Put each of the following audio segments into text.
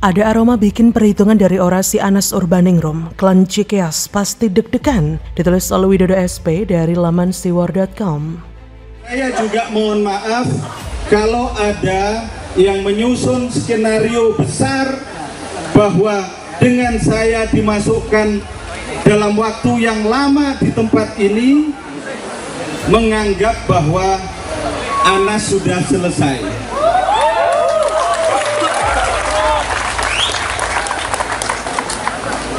Ada aroma bikin perhitungan dari orasi Anas Urbaningrum, klan Cikeas pasti deg-degan, ditulis oleh Widodo SP dari laman siwar.com. Saya juga mohon maaf kalau ada yang menyusun skenario besar bahwa dengan saya dimasukkan dalam waktu yang lama di tempat ini menganggap bahwa Anas sudah selesai.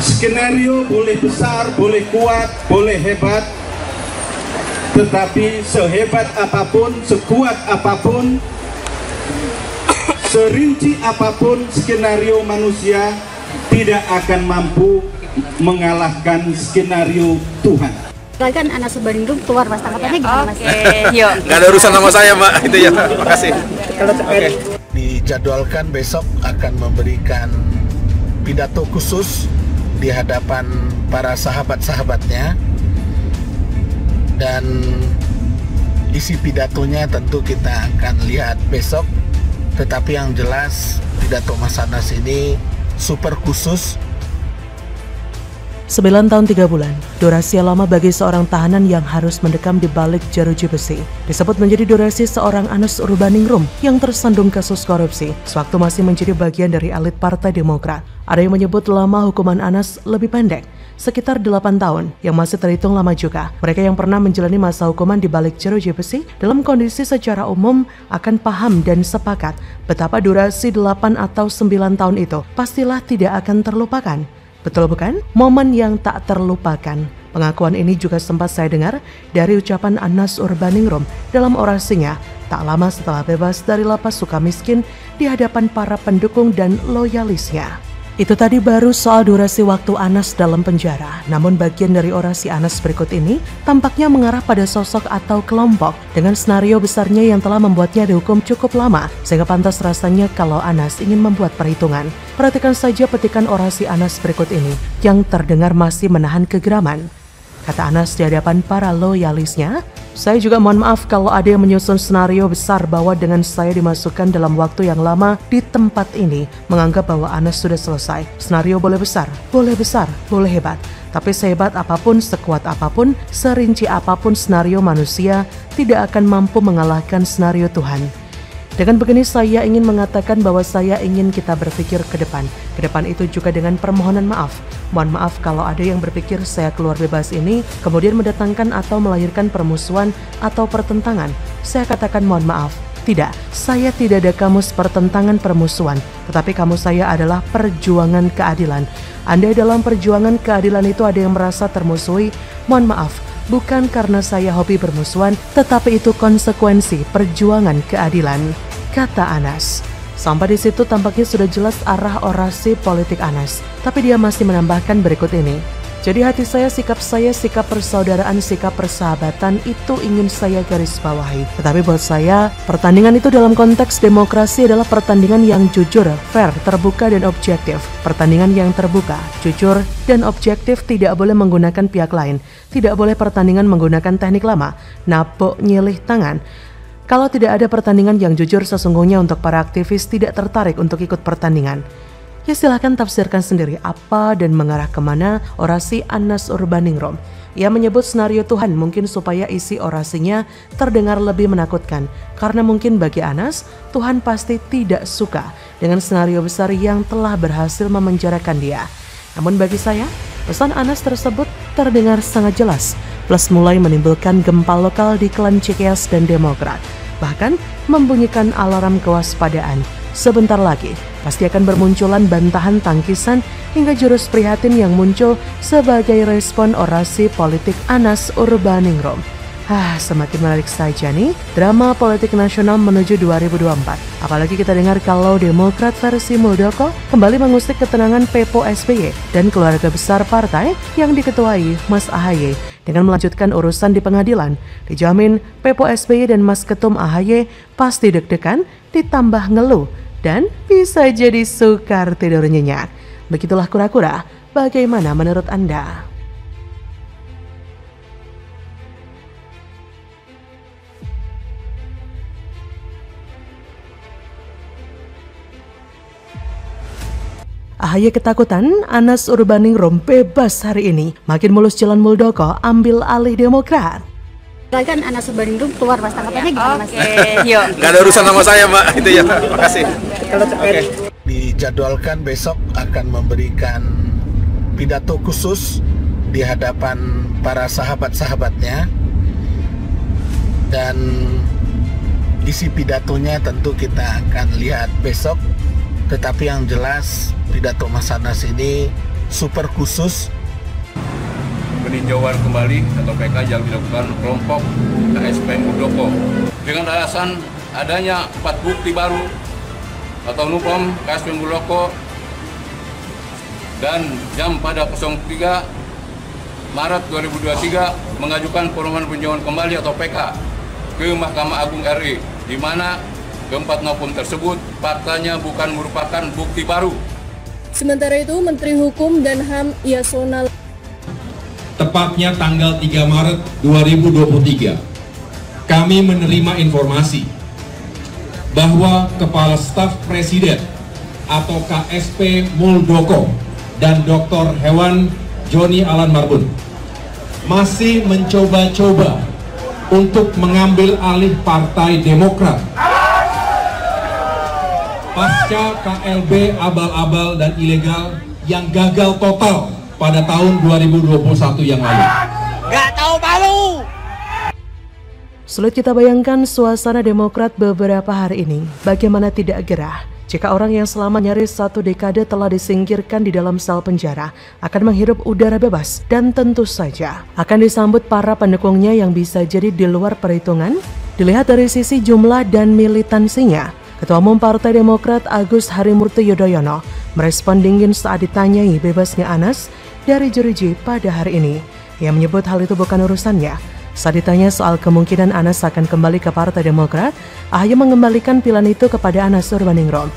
Skenario boleh besar, boleh kuat, boleh hebat, tetapi sehebat apapun, sekuat apapun, serinci apapun skenario manusia tidak akan mampu mengalahkan skenario Tuhan. Kan Anas Urbaningrum keluar mas, tanggapannya gimana mas? Yuk. Nggak ada urusan sama saya mbak, itu ya, makasih. Dijadwalkan besok akan memberikan pidato khusus di hadapan para sahabat-sahabatnya, dan isi pidatonya tentu kita akan lihat besok, tetapi yang jelas pidato Mas Anas ini super khusus. 9 tahun 3 bulan, durasi lama bagi seorang tahanan yang harus mendekam di balik jeruji besi. Disebut menjadi durasi seorang Anas Urbaningrum yang tersandung kasus korupsi, sewaktu masih menjadi bagian dari elit Partai Demokrat. Ada yang menyebut lama hukuman Anas lebih pendek, sekitar 8 tahun, yang masih terhitung lama juga. Mereka yang pernah menjalani masa hukuman di balik jeruji besi dalam kondisi secara umum akan paham dan sepakat betapa durasi 8 atau 9 tahun itu pastilah tidak akan terlupakan. Betul bukan? Momen yang tak terlupakan. Pengakuan ini juga sempat saya dengar dari ucapan Anas Urbaningrum dalam orasinya tak lama setelah bebas dari lapas Sukamiskin di hadapan para pendukung dan loyalisnya. Itu tadi baru soal durasi waktu Anas dalam penjara. Namun bagian dari orasi Anas berikut ini tampaknya mengarah pada sosok atau kelompok dengan skenario besarnya yang telah membuatnya dihukum cukup lama, sehingga pantas rasanya kalau Anas ingin membuat perhitungan. Perhatikan saja petikan orasi Anas berikut ini yang terdengar masih menahan kegeraman. Kata Anas di hadapan para loyalisnya, "Saya juga mohon maaf kalau ada yang menyusun skenario besar bahwa dengan saya dimasukkan dalam waktu yang lama di tempat ini, menganggap bahwa Anas sudah selesai. Skenario boleh besar, boleh hebat. Tapi sehebat apapun, sekuat apapun, serinci apapun skenario manusia tidak akan mampu mengalahkan skenario Tuhan." Dengan begini saya ingin mengatakan bahwa saya ingin kita berpikir ke depan. Ke depan itu juga dengan permohonan maaf. Mohon maaf kalau ada yang berpikir saya keluar bebas ini kemudian mendatangkan atau melahirkan permusuhan atau pertentangan. Saya katakan mohon maaf. Tidak, saya tidak ada kamus pertentangan permusuhan, tetapi kamus saya adalah perjuangan keadilan. Andai dalam perjuangan keadilan itu ada yang merasa termusuhi, mohon maaf. Bukan karena saya hobi bermusuhan, tetapi itu konsekuensi perjuangan keadilan, kata Anas. Sampai di situ tampaknya sudah jelas arah orasi politik Anas, tapi dia masih menambahkan berikut ini. Jadi hati saya, sikap persaudaraan, sikap persahabatan itu ingin saya garis bawahi. Tetapi buat saya, pertandingan itu dalam konteks demokrasi adalah pertandingan yang jujur, fair, terbuka, dan objektif. Pertandingan yang terbuka, jujur, dan objektif tidak boleh menggunakan pihak lain. Tidak boleh pertandingan menggunakan teknik lama, napok nyilih tangan. Kalau tidak ada pertandingan yang jujur, sesungguhnya untuk para aktivis tidak tertarik untuk ikut pertandingan. Ya silahkan tafsirkan sendiri apa dan mengarah kemana orasi Anas Urbaningrum. Ia menyebut skenario Tuhan mungkin supaya isi orasinya terdengar lebih menakutkan. Karena mungkin bagi Anas, Tuhan pasti tidak suka dengan skenario besar yang telah berhasil memenjarakan dia. Namun bagi saya, pesan Anas tersebut terdengar sangat jelas. Plus mulai menimbulkan gempa lokal di klan Cikeas dan Demokrat. Bahkan membunyikan alarm kewaspadaan. Sebentar lagi, pasti akan bermunculan bantahan tangkisan hingga jurus prihatin yang muncul sebagai respon orasi politik Anas Urbaningrum. Semakin menarik saja nih drama politik nasional menuju 2024. Apalagi kita dengar kalau Demokrat versi Muldoko kembali mengusik ketenangan Pepo SBY dan keluarga besar partai yang diketuai Mas AHY. Dengan melanjutkan urusan di pengadilan, dijamin Pepo SBY dan Mas Ketum AHY pasti deg-degan ditambah ngeluh dan bisa jadi sukar tidur nyenyak. Begitulah kura-kura, bagaimana menurut Anda? AHY ketakutan Anas Urbaningrum bebas hari ini. Makin mulus jalan Muldoko ambil alih Demokrat. Kan Anas Urbaningrum keluar Mas, tanggapannya gimana Mas? Nggak ada urusan sama saya Mbak, itu ya. Makasih. Dijadwalkan besok akan memberikan pidato khusus di hadapan para sahabat-sahabatnya, dan isi pidatonya tentu kita akan lihat besok. Tetapi yang jelas pidato Mas Anas ini super khusus. Peninjauan kembali atau PK yang dilakukan kelompok KSP Muldoko dengan alasan adanya 4 bukti baru atau NUPOM KSP Muldoko, dan jam pada 03 Maret 2023 mengajukan permohonan peninjauan kembali atau PK ke Mahkamah Agung RI, di mana keempat NUPOM tersebut faktanya bukan merupakan bukti baru. Sementara itu, Menteri Hukum dan HAM Yasona tepatnya tanggal 3 Maret 2023, kami menerima informasi bahwa Kepala Staf Presiden atau KSP Muldoko dan Dr. Hewan Joni Allen Marbun masih mencoba-coba untuk mengambil alih Partai Demokrat pasca KLB abal-abal dan ilegal yang gagal total pada tahun 2021 yang lalu. Gak tahu malu. Sulit kita bayangkan suasana Demokrat beberapa hari ini. Bagaimana tidak gerah jika orang yang selama nyaris 1 dekade telah disingkirkan di dalam sel penjara akan menghirup udara bebas, dan tentu saja akan disambut para pendukungnya yang bisa jadi di luar perhitungan. Dilihat dari sisi jumlah dan militansinya, Ketua Umum Partai Demokrat Agus Harimurti Yudhoyono merespon dingin saat ditanyai bebasnya Anas dari jeruji pada hari ini. Ia menyebut hal itu bukan urusannya. Saat ditanya soal kemungkinan Anas akan kembali ke Partai Demokrat, AHY mengembalikan pilihan itu kepada Anas Urbaningrum.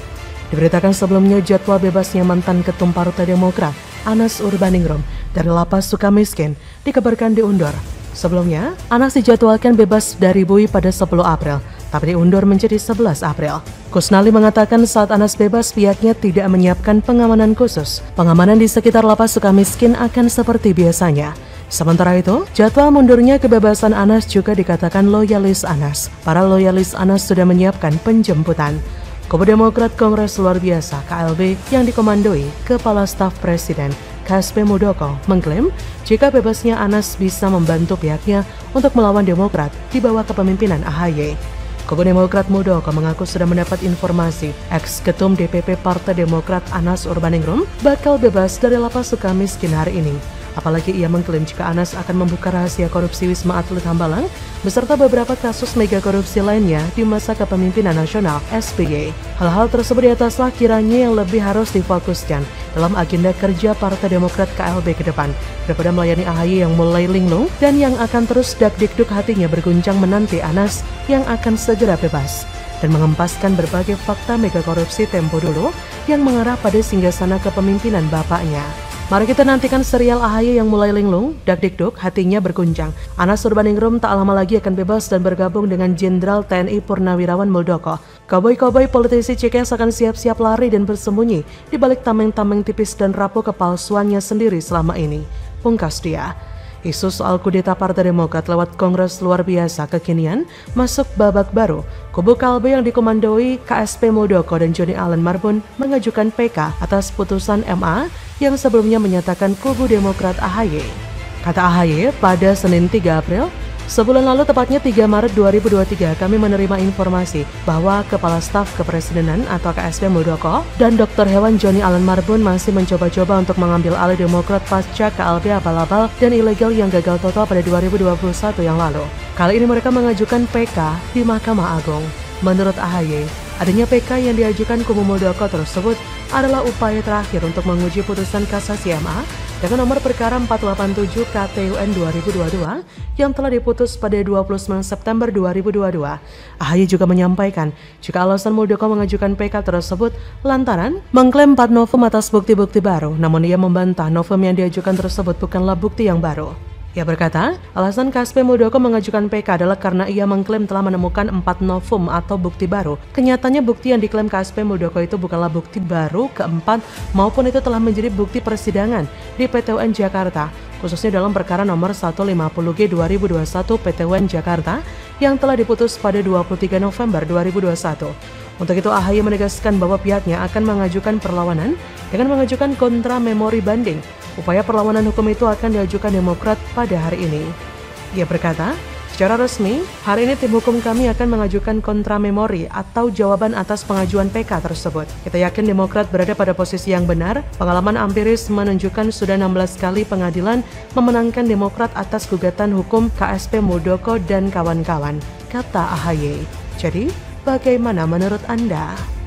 Diberitakan sebelumnya jadwal bebasnya mantan Ketum Partai Demokrat Anas Urbaningrum dari Lapas Sukamiskin dikabarkan diundur. Sebelumnya, Anas dijadwalkan bebas dari BUI pada 10 April, tapi diundur menjadi 11 April. Kusnali mengatakan saat Anas bebas pihaknya tidak menyiapkan pengamanan khusus. Pengamanan di sekitar Lapas Sukamiskin akan seperti biasanya. Sementara itu, jadwal mundurnya kebebasan Anas juga dikatakan loyalis Anas. Para loyalis Anas sudah menyiapkan penjemputan. Kubu Demokrat Kongres Luar Biasa KLB yang dikomandoi Kepala Staf Presiden KSP Muldoko mengklaim jika bebasnya Anas bisa membantu pihaknya untuk melawan Demokrat di bawah kepemimpinan AHY. Kubu Demokrat Muldoko mengaku sudah mendapat informasi ex-ketum DPP Partai Demokrat Anas Urbaningrum bakal bebas dari Lapas Sukamiskin hari ini. Apalagi ia mengklaim jika Anas akan membuka rahasia korupsi Wisma Atlet Hambalang beserta beberapa kasus mega korupsi lainnya di masa kepemimpinan nasional SBY. Hal-hal tersebut di ataslah kiranya yang lebih harus difokuskan dalam agenda kerja Partai Demokrat KLB ke depan daripada melayani AHY yang mulai linglung dan yang akan terus dak-dikduk hatinya berguncang menanti Anas yang akan segera bebas dan mengempaskan berbagai fakta mega korupsi tempo dulu yang mengarah pada singgasana kepemimpinan bapaknya. Mari kita nantikan serial AHY yang mulai linglung, dak-dikduk, hatinya berguncang. Anas Urbaningrum tak lama lagi akan bebas dan bergabung dengan Jenderal TNI Purnawirawan Muldoko. Koboi-koboi politisi CKS akan siap-siap lari dan bersembunyi di balik tameng-tameng tipis dan rapuh kepalsuannya sendiri selama ini. Pungkas dia. Isu soal kudeta Partai Demokrat lewat Kongres Luar Biasa kekinian masuk babak baru. Kubu KLB yang dikomandoi KSP Muldoko dan Joni Allen Marbun mengajukan PK atas putusan MA yang sebelumnya menyatakan kubu Demokrat AHY. Kata AHY, pada Senin 3 April, sebulan lalu tepatnya 3 Maret 2023 kami menerima informasi bahwa Kepala Staf Kepresidenan atau KSP Muldoko dan Dr. Hewan Joni Allen Marbun masih mencoba-coba untuk mengambil alih Demokrat pasca KLB abal-abal dan ilegal yang gagal total pada 2021 yang lalu. Kali ini mereka mengajukan PK di Mahkamah Agung. Menurut AHY, adanya PK yang diajukan kubu Muldoko tersebut adalah upaya terakhir untuk menguji putusan kasasi MA dengan nomor perkara 487 KTUN 2022 yang telah diputus pada 29 September 2022. AHY juga menyampaikan jika alasan Muldoko mengajukan PK tersebut lantaran mengklaim 4 novum atas bukti-bukti baru, namun ia membantah novum yang diajukan tersebut bukanlah bukti yang baru. Ia berkata, alasan KSP Muldoko mengajukan PK adalah karena ia mengklaim telah menemukan 4 novum atau bukti baru. Kenyataannya bukti yang diklaim KSP Muldoko itu bukanlah bukti baru keempat maupun itu telah menjadi bukti persidangan di PT UN Jakarta, khususnya dalam perkara nomor 150G 2021 PT UN Jakarta yang telah diputus pada 23 November 2021. Untuk itu AHY menegaskan bahwa pihaknya akan mengajukan perlawanan dengan mengajukan kontra memori banding. Upaya perlawanan hukum itu akan diajukan Demokrat pada hari ini. Ia berkata, secara resmi, hari ini tim hukum kami akan mengajukan kontra memori atau jawaban atas pengajuan PK tersebut. Kita yakin Demokrat berada pada posisi yang benar. Pengalaman empiris menunjukkan sudah 16 kali pengadilan memenangkan Demokrat atas gugatan hukum KSP Muldoko dan kawan-kawan, kata AHY. Jadi, bagaimana menurut Anda?